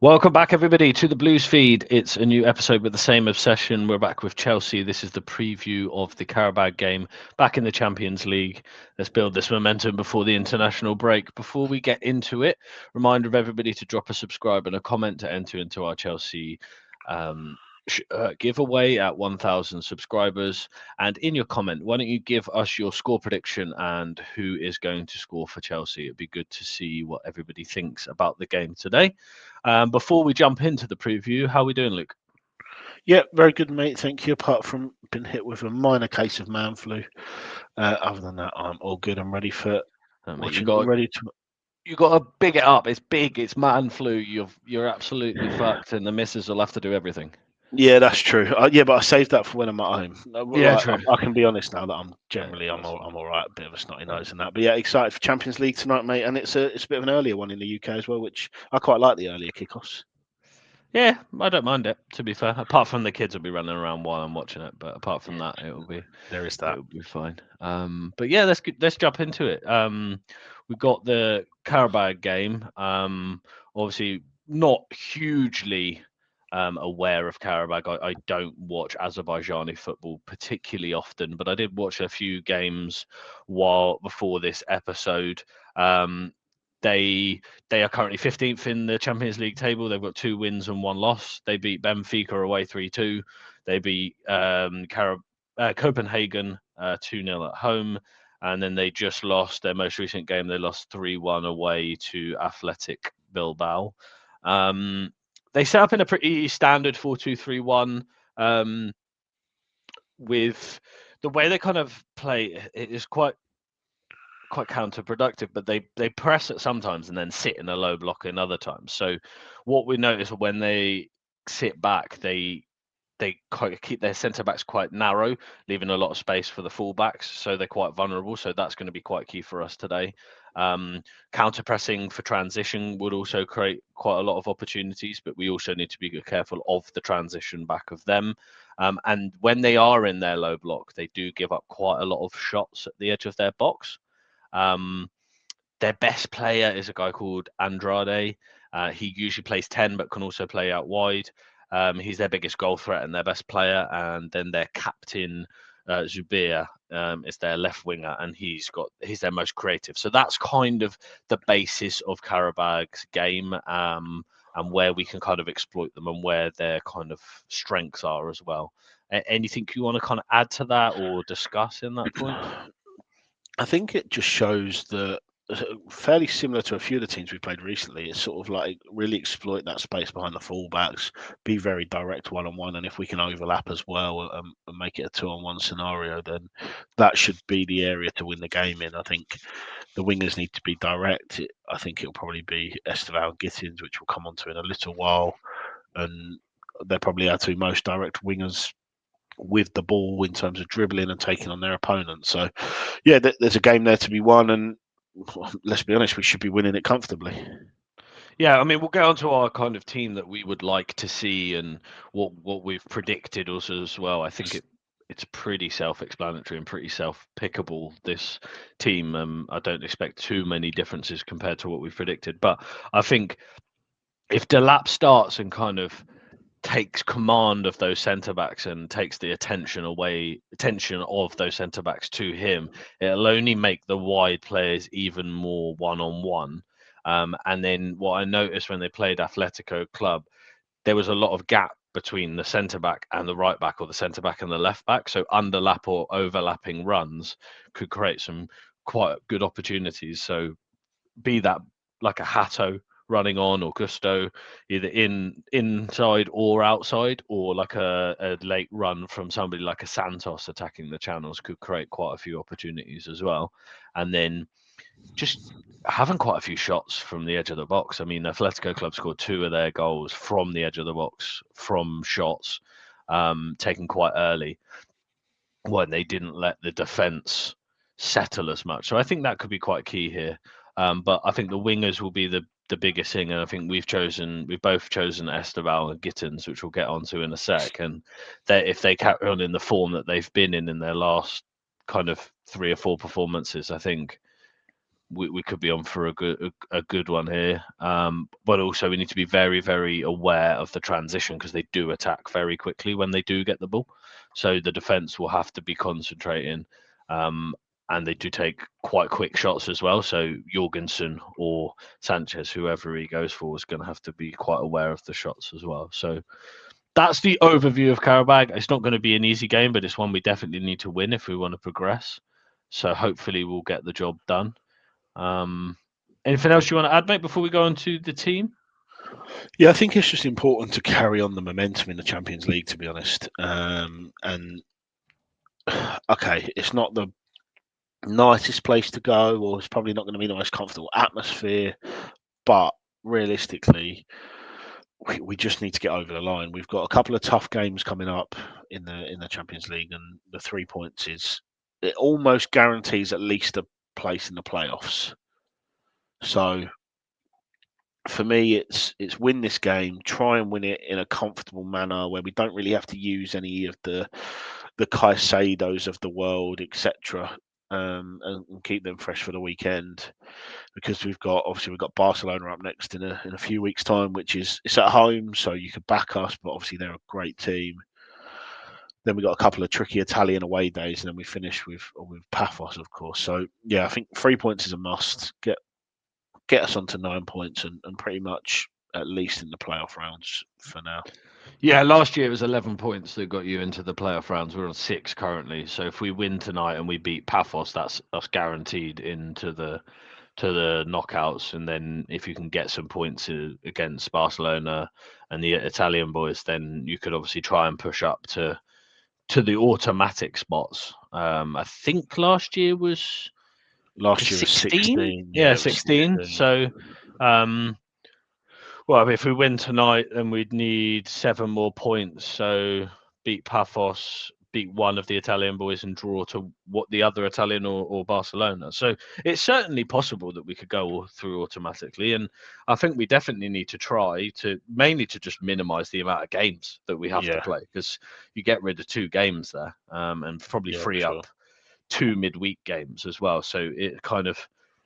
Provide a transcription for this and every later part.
Welcome back, everybody, to the Blues feed. It's a new episode with the same obsession. We're back with Chelsea. This is the preview of the Qarabag game back in the Champions League. Let's build this momentum before the international break. Before we get into it, reminder of everybody to drop a subscribe and a comment to enter into our Chelsea um, giveaway at 1,000 subscribers. And in your comment, why don't you give us your score prediction and who is going to score for Chelsea? It'd be good to see what everybody thinks about the game today. Before we jump into the preview, how are we doing, Luke? Yeah, very good, mate. Thank you. Apart from being hit with a minor case of man flu, other than that, I'm all good. I'm ready for Mate, watching. Ready to. you got to big it up. It's big. It's man flu. You're absolutely fucked, and the missus will have to do everything. Yeah, that's true. Yeah, but I saved that for when I'm at home. Yeah, Like, true. I can be honest now that I'm Yeah, generally that's fine. I'm all right. A bit of a snotty Uh, nose and that. But yeah, excited for Champions League tonight, mate. And it's a bit of an earlier one in the UK as well, which I quite like the earlier kickoffs. yeah, I don't mind it. To be fair, apart from the kids will be running around while I'm watching it, but apart from that, There is that. it'll be fine. But yeah, let's jump into it. We got the Qarabag game. Obviously not hugely aware of Qarabag. I don't watch Azerbaijani football particularly often, but I did watch a few games while before this episode. Um, they they are currently 15th in the Champions League table. They've got 2 wins and 1 loss. They beat Benfica away 3-2. They beat Copenhagen 2-0 at home. And then they just lost their most recent game. They lost 3-1 away to Athletic Bilbao. Um, they set up in a pretty standard 4-2-3-1 um, with the way they kind of play. It is quite counterproductive, but they press it sometimes and then sit in a low block in other times. So what we notice when they sit back, they quite keep their centre backs quite narrow, leaving a lot of space for the fullbacks. So they're quite vulnerable. So that's going to be quite key for us today. Um, Counter pressing for transition would also create quite a lot of opportunities, but we also need to be careful of the transition back of them. And when they are in their low block, they do give up quite a lot of shots at the edge of their box. Um, their best player is a guy called Andrade. He usually plays 10, but can also play out wide. He's their biggest goal threat and their best player. And then their captain, Zubir, is their left winger, and he's their most creative. So that's kind of the basis of Karabag's game, and where we can kind of exploit them and where their kind of strengths are as well. Anything you want to kind of add to that or discuss in that point? I think it just shows that fairly similar to a few of the teams we played recently. It's sort of like really exploit that space behind the fullbacks, be very direct one on one, and if we can overlap as well and make it a 2-on-1 scenario, then that should be the area to win the game in. I think the wingers need to be direct. I think it'll probably be Esteval and Gittins, which we'll come on to in a little while, and they're probably our two most direct wingers with the ball in terms of dribbling and taking on their opponent. So, yeah, there's a game there to be won, and let's be honest, we should be winning it comfortably. Yeah, I mean, we'll get on to our kind of team that we would like to see and what we've predicted also as well. I think it's pretty self-explanatory and pretty self-pickable, this team. I don't expect too many differences compared to what we've predicted, but I think if Delap starts and kind of takes command of those centre backs and takes the attention of those centre backs to him, it'll only make the wide players even more one on one. And then what I noticed when they played Atletico Club, there was a lot of gap between the centre back and the right back, or the centre back and the left back. So underlap or overlapping runs could create some quite good opportunities. So be that like a Hatto running on, or Gusto either inside or outside, or like a late run from somebody like a Santos attacking the channels could create quite a few opportunities as well. And then just having quite a few shots from the edge of the box. I mean, Atletico Club scored 2 of their goals from the edge of the box from shots taken quite early when they didn't let the defense settle as much. So I think that could be quite key here. But I think the wingers will be the biggest thing, and I think we've both chosen Esteval and Gittins, which we'll get onto in a sec. And if they carry on in the form that they've been in their last kind of 3 or 4 performances, I think we could be on for a good one here. But also we need to be very, very aware of the transition because they do attack very quickly when they do get the ball. So the defense will have to be concentrating. And they do take quite quick shots as well. So Jorgensen or Sanchez, whoever he goes for, is going to have to be quite aware of the shots as well. So that's the overview of Qarabag. It's not going to be an easy game, but it's one we definitely need to win if we want to progress. So hopefully we'll get the job done. Anything else you want to add, mate, before we go on to the team? Yeah, I think it's just important to carry on the momentum in the Champions League, to be honest. And okay, it's not the nicest place to go, or it's probably not going to be the most comfortable atmosphere, but realistically, we just need to get over the line. We've got a couple of tough games coming up in the Champions League, and the 3 points is it almost guarantees at least a place in the playoffs. So for me, it's win this game, try and win it in a comfortable manner where we don't really have to use any of the Caicedos of the world, etc., and keep them fresh for the weekend. Because we've got Barcelona up next in a few weeks' time, which is it's at home, so you could back us, but obviously they're a great team. Then we got a couple of tricky Italian away days, and then we finish with Paphos, of course. So yeah, I think 3 points is a must. Get us onto 9 points and pretty much at least in the playoff rounds for now. Yeah, last year it was 11 points that got you into the playoff rounds. We're on 6 currently. So if we win tonight and we beat Paphos, that's us guaranteed into the knockouts. And then if you can get some points against Barcelona and the Italian boys, then you could obviously try and push up to the automatic spots. I think last year was Last year was 16. 16. Yeah, Yeah, it was 16. 16. So well, if we win tonight, then we'd need 7 more points. So beat Paphos, beat one of the Italian boys, and draw to what the other Italian or Barcelona. So it's certainly possible that we could go through automatically. And I think we definitely need to try to mainly to just minimise the amount of games that we have to Yeah, play because you get rid of 2 games there, and probably yeah, for free sure. up 2 midweek games as well. So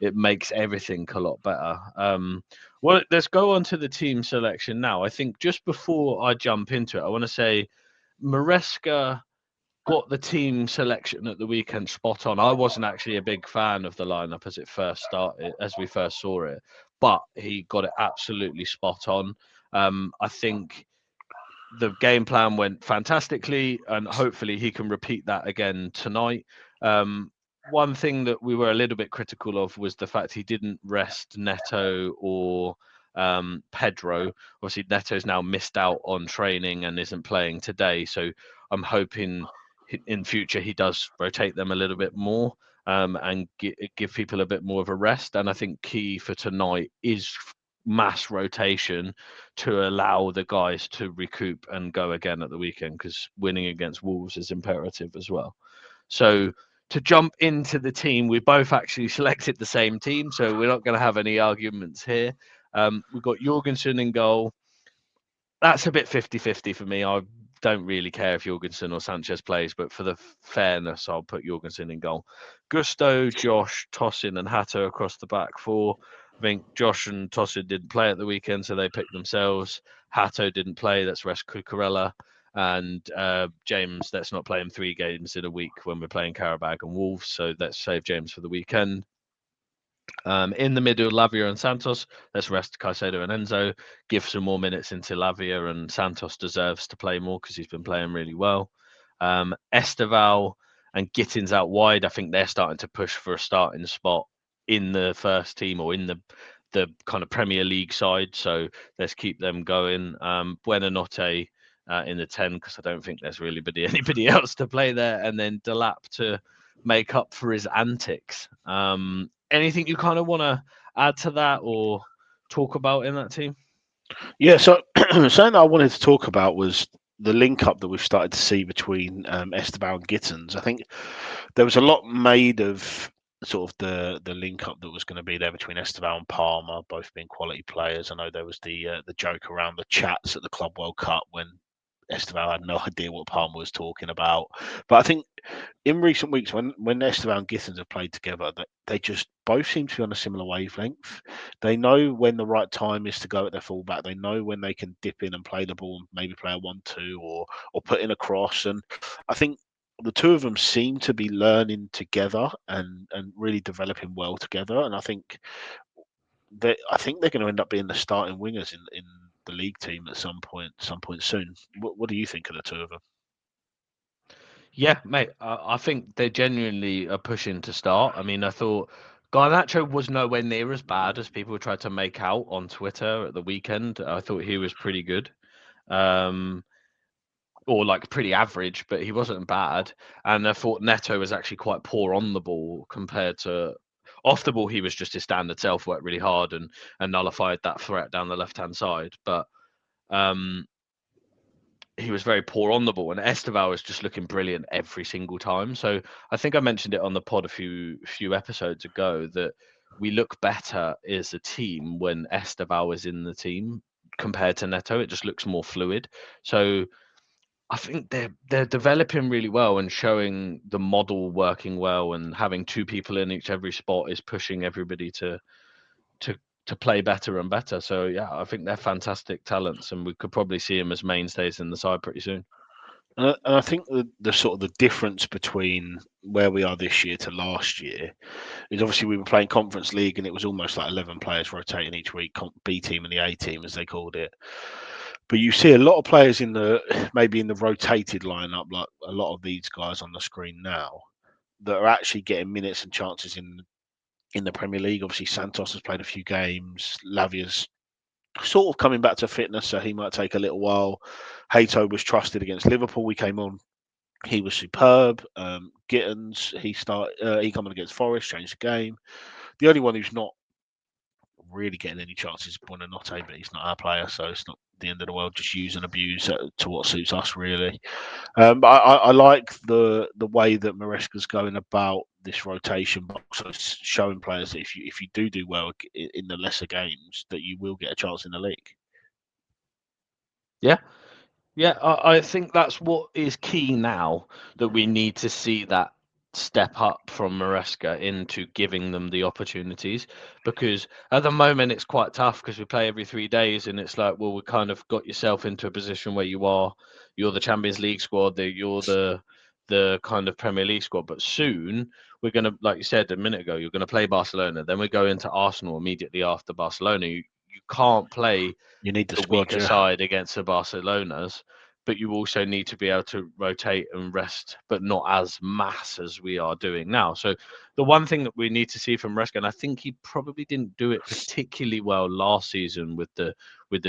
it makes everything a lot better. Well, let's go on to the team selection now. I think just before I jump into it, I want to say Maresca got the team selection at the weekend spot on. I wasn't actually a big fan of the lineup as it first started, as we first saw it, but he got it absolutely spot on. I think the game plan went fantastically, and hopefully he can repeat that again tonight. One thing that we were a little bit critical of was the fact he didn't rest Neto or Pedro. Obviously, Neto's now missed out on training and isn't playing today, so I'm hoping in future he does rotate them a little bit more and give people a bit more of a rest. And I think key for tonight is mass rotation to allow the guys to recoup and go again at the weekend because winning against Wolves is imperative as well. So to jump into the team, we both actually selected the same team, so we're not going to have any arguments here. We've got Jorgensen in goal. That's a bit 50-50 for me. I don't really care if Jorgensen or Sanchez plays, but for the fairness, I'll put Jorgensen in goal. Gusto, Josh, Tosin, and Hatter across the back 4. I think Josh and Tosin didn't play at the weekend, so they picked themselves. Hato didn't play. That's Res Cucurella. And James, let's not play him 3 games in a week when we're playing Qarabag and Wolves. So let's save James for the weekend. In the middle, Lavia and Santos. Let's rest Caicedo and Enzo. Give some more minutes into Lavia, and Santos deserves to play more because he's been playing really well. Esteval and Gittins out wide. I think they're starting to push for a starting spot in the first team or in the kind of Premier League side. So let's keep them going. Buenanotte in the 10 because I don't think there's really anybody else to play there. And then Delap to make up for his antics. Anything you kind of want to add to that or talk about in that team? Yeah, so something that I wanted to talk about was the link up that we've started to see between Esteban and Gittins. I think there was a lot made of sort of the link up that was going to be there between Esteban and Palmer, both being quality players. I know there was the joke around the chats at the Club World Cup when Esteval had no idea what Palmer was talking about. But I think in recent weeks, when Esteval and Gittins have played together, they just both seem to be on a similar wavelength. They know when the right time is to go at their fullback. They know when they can dip in and play the ball and maybe play a 1-2 or put in a cross. And I think the two of them seem to be learning together and really developing well together. And I think they're going to end up being the starting wingers in the league team at some point soon. What do you think of the two of them? Yeah, mate. I think they genuinely are pushing to start. I mean, I thought Garnacho was nowhere near as bad as people tried to make out on Twitter at the weekend. I thought he was pretty good. Um, or like pretty average, but he wasn't bad. And I thought Neto was actually quite poor on the ball compared to off the ball. He was just his standard self, worked really hard and nullified that threat down the left hand side. But um, he was very poor on the ball, and Esteval was just looking brilliant every single time. So I think I mentioned it on the pod a few episodes ago that we look better as a team when Esteval is in the team compared to Neto. It just looks more fluid. So I think they're developing really well and showing the model working well, and having two people in each every spot is pushing everybody to to play better and better. So yeah, I think they're fantastic talents, and we could probably see them as mainstays in the side pretty soon. And I think the sort of the difference between where we are this year to last year is obviously we were playing Conference League and it was almost like 11 players rotating each week, B team and the A team as they called it. But you see a lot of players in the maybe in the rotated lineup, like a lot of these guys on the screen now, that are actually getting minutes and chances in the Premier League. Obviously, Santos has played a few games. Lavia's sort of coming back to fitness, so he might take a little while. Hato was trusted against Liverpool. We came on. He was superb. Gittins, he come on against Forest, changed the game. The only one who's not really getting any chances is Buonanotte, but he's not our player, so it's not the end of the world. Just use and abuse to what suits us, really. But I like the way that Maresca's going about this rotation, but also showing players that if you do well in the lesser games, that you will get a chance in the league. Yeah, yeah, I think that's what is key now, that we need to see that step up from Maresca into giving them the opportunities, because at the moment it's quite tough because we play every 3 days and it's like, well, we kind of got yourself into a position where you're the Champions League squad, you're the kind of Premier League squad, but soon we're going to, like you said a minute ago, you're going to play Barcelona, then we go into Arsenal immediately after Barcelona. You can't play You need the the squad, weaker yeah. side against the Barcelonas, but you also need to be able to rotate and rest, but not as mass as we are doing now. So the one thing that we need to see from Reska, and I think he probably didn't do it particularly well last season with the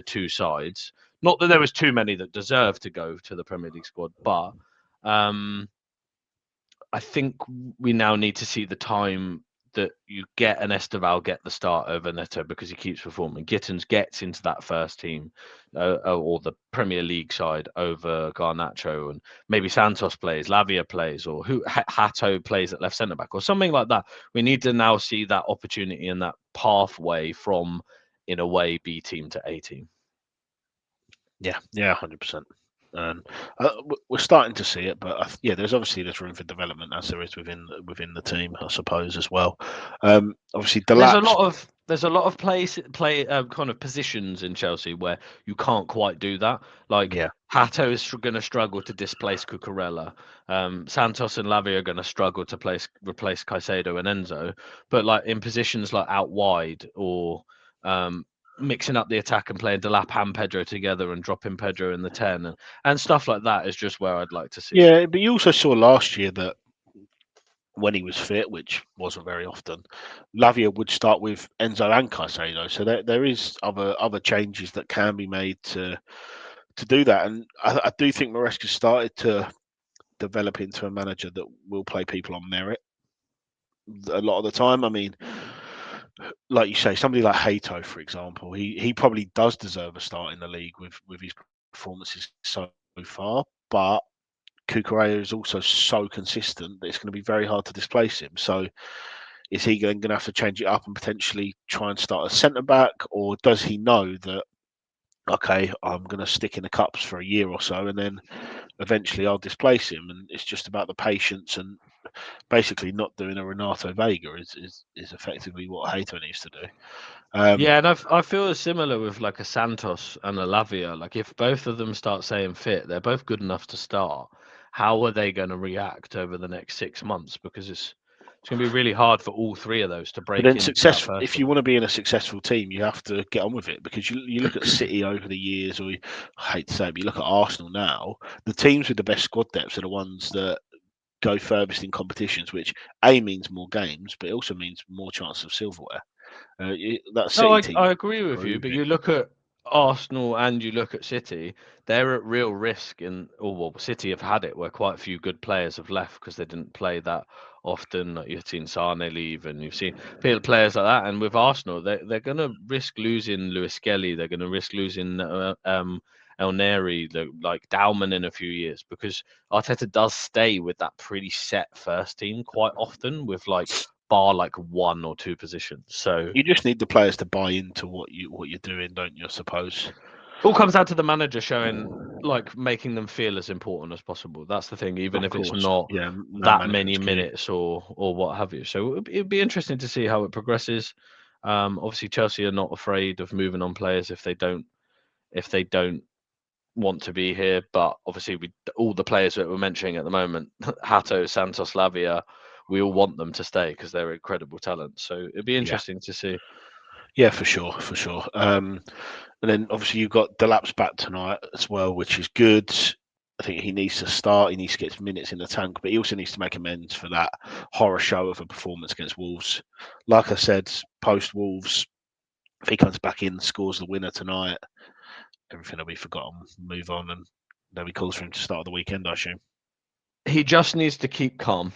two sides. Not that there was too many that deserved to go to the Premier League squad, but um, I think we now need to see the time that you get an Esteval get the start over Neto because he keeps performing. Gittins gets into that first team or the Premier League side over Garnacho, and maybe Santos plays, Lavia plays, or Hato plays at left centre back or something like that. We need to now see that opportunity and that pathway from, in a way, B team to A team. Yeah, 100%. And we're starting to see it, but yeah, there's room for development as there is within the team, I suppose, as well. Obviously, Delap's There's a lot of play kind of positions in Chelsea where you can't quite do that. Like yeah, Hato is going to struggle to displace Cucurella. Santos and Lavia are going to struggle to replace Caicedo and Enzo. But like in positions like out wide or um, mixing up the attack and playing Delap and Pedro together and dropping Pedro in the 10 and stuff like that is just where I'd like to see it. yeah, but you also saw last year that when he was fit, which wasn't very often, Lavia would start with Enzo and Caicedo. So there is other changes that can be made to do that. And I do think Maresca started to develop into a manager that will play people on merit a lot of the time. I mean, like you say, somebody like Hato, for example, he probably does deserve a start in the league with his performances so far, but Cucurella is also so consistent that it's going to be very hard to displace him. So is he going to have to change it up and potentially try and start a centre back, or does he know that okay, I'm going to stick in the cups for a year or so, and then eventually I'll displace him. And it's just about the patience and basically not doing a Renato Vega is effectively what Hato needs to do. Yeah, and I feel similar with like a Santos and a Lavia. Like if both of them start staying fit, they're both good enough to start. How are they going to react over the next 6 months? Because it's going to be really hard for all three of those to But break then into that success. first If one. you want to be in a successful team, you have to get on with it because you look at City over the years, or I hate to say it, but you look at Arsenal now. The teams with the best squad depth are the ones that go furthest in competitions, which A means more games, but it also means more chance of silverware. That No, City I team agree with you, prove but it. you look at Arsenal and you look at City, they're at real risk in, oh well, City have had it where quite a few good players have left because they didn't play that often. Like you've seen Sane leave and you've seen players like that. And with Arsenal, they're going to risk losing Lewis Skelly. They're going to risk losing El Neri, like Dowman in a few years because Arteta does stay with that pretty set first team quite often with like bar like one or two positions. So You just need the players to buy into what you're doing, don't you? I suppose. all comes down to the manager showing, like, making them feel as important as possible. That's the thing, even Of if it's course, not yeah. Man that many management's key. minutes or what have you. So it'd be interesting to see how it progresses. Obviously, Chelsea are not afraid of moving on players if they don't want to be here. But obviously, we all the players that we're mentioning at the moment, Hato, Santos, Lavia, we all want them to stay because they're incredible talent. So it'd be Yeah, interesting to see. yeah, for sure, for sure. And then obviously you've got Delap's back tonight as well, which is good. I think he needs to start. He needs to get minutes in the tank, but he also needs to make amends for that horror show of a performance against Wolves. Like I said, post Wolves, if he comes back in, scores the winner tonight, everything will be forgotten, move on, and there'll be calls for him to start the weekend, I assume. He just needs to keep calm.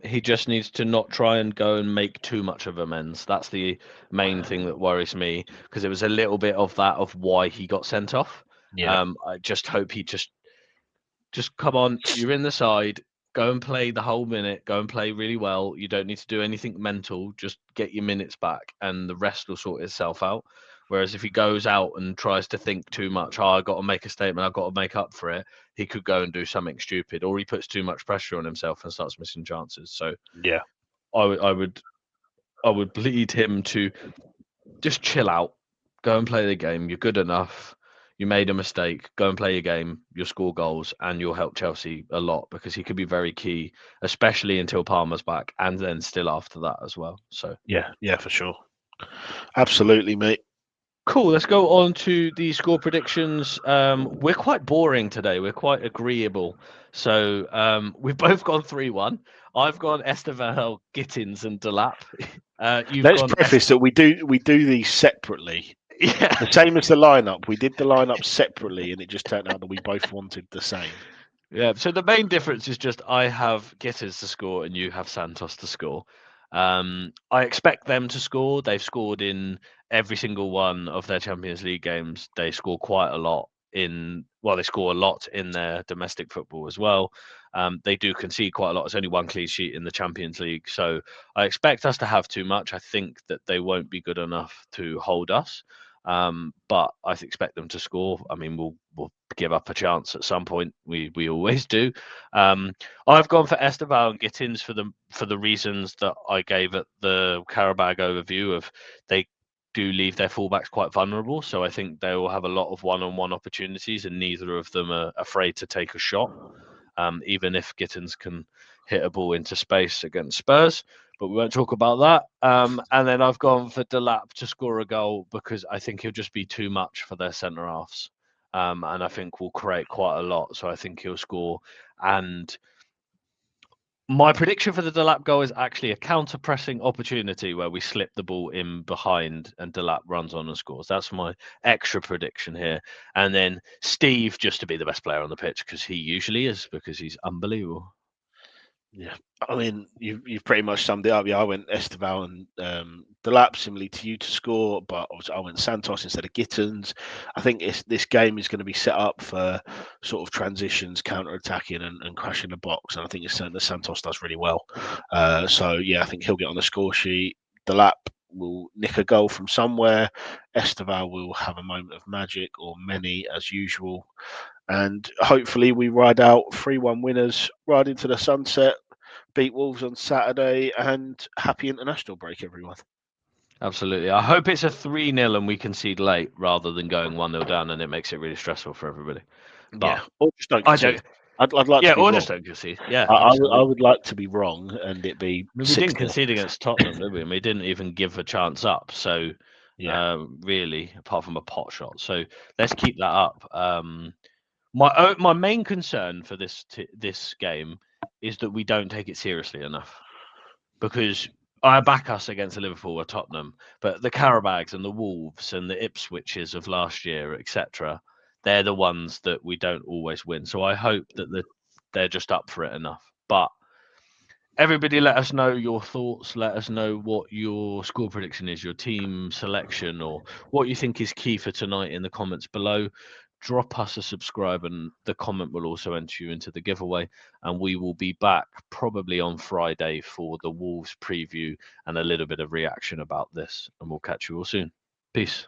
He just needs to not try and go and make too much of amends. That's the main thing that worries me because it was a little bit of that of why he got sent off. Yeah, I just hope he just come on. You're in the side. Go and play the whole minute. Go and play really well. You don't need to do anything mental. Just get your minutes back, and the rest will sort itself out. Whereas if he goes out and tries to think too much, oh, I got to make a statement. I've got to make up for it. He could go and do something stupid, or he puts too much pressure on himself and starts missing chances. So yeah, I would, I would, I would bleed him to just chill out, go and play the game. You're good enough. You made a mistake. Go and play your game. You'll score goals, and you'll help Chelsea a lot because he could be very key, especially until Palmer's back, and then still after that as well. So yeah, yeah, for sure. Absolutely, mate. cool. Let's go on to the score predictions. We're quite boring today. We're quite agreeable. So we've both gone 3-1. I've gone Esteval, Gittins, and Delap. You've Let's gone preface that we do these separately. yeah. The same as the lineup. We did the lineup separately, and it just turned out that we both wanted the same. Yeah, so the main difference is just I have Gitters to score and you have Santos to score. I expect them to score. They've scored in every single one of their Champions League games. They score quite a lot they score a lot in their domestic football as well. They do concede quite a lot. It's only one clean sheet in the Champions League. So I expect us to have too much. I think that they won't be good enough to hold us. But I expect them to score. I mean, we'll give up a chance at some point. We always do. Um, I've gone for Esteval and Gittins for the reasons that I gave at the Qarabag overview of they do leave their fullbacks quite vulnerable. So I think they will have a lot of one-on-one opportunities, and neither of them are afraid to take a shot. Even if Gittins can hit a ball into space against Spurs, but we won't talk about that. And then I've gone for Delap to score a goal because I think he'll just be too much for their centre halves. And I think will create quite a lot. So I think he'll score. And my prediction for the Delap goal is actually a counter pressing opportunity where we slip the ball in behind and Delap runs on and scores. That's my extra prediction here. And then Steve just to be the best player on the pitch because he usually is because he's unbelievable. Yeah, I mean, you've pretty much summed it up. Yeah, I went Esteval and Delap, similarly to you to score, but I went Santos instead of Gittins. I think this game is going to be set up for sort of transitions, counter-attacking, and crashing the box. And I think it's something that Santos does really well. So yeah, I think he'll get on the score sheet. Delap will nick a goal from somewhere. Esteval will have a moment of magic, or many as usual. And hopefully we ride out 3-1 winners, ride into the sunset, beat Wolves on Saturday, and happy international break, everyone. Absolutely. I hope it's a 3-0 and we concede late rather than going 1-0 down and it makes it really stressful for everybody. But Yeah, or just don't I concede. don't. I'd like Yeah, to be or wrong. just don't concede. Yeah, I absolutely. would like to be wrong and it be I mean, we didn't 6-0. concede against Tottenham, did we? And we didn't even give a chance up. So, Yeah. really, apart from a pot shot. So let's keep that up. My main concern for this game is that we don't take it seriously enough, because I back us against the Liverpool or Tottenham, but the Qarabags and the Wolves and the Ipswiches of last year, etc., they're the ones that we don't always win. So I hope that they're just up for it enough. But everybody, let us know your thoughts. Let us know what your score prediction is, your team selection, or what you think is key for tonight in the comments below. Drop us a subscribe, and the comment will also enter you into the giveaway. And we will be back probably on Friday for the Wolves preview and a little bit of reaction about this. And we'll catch you all soon. Peace.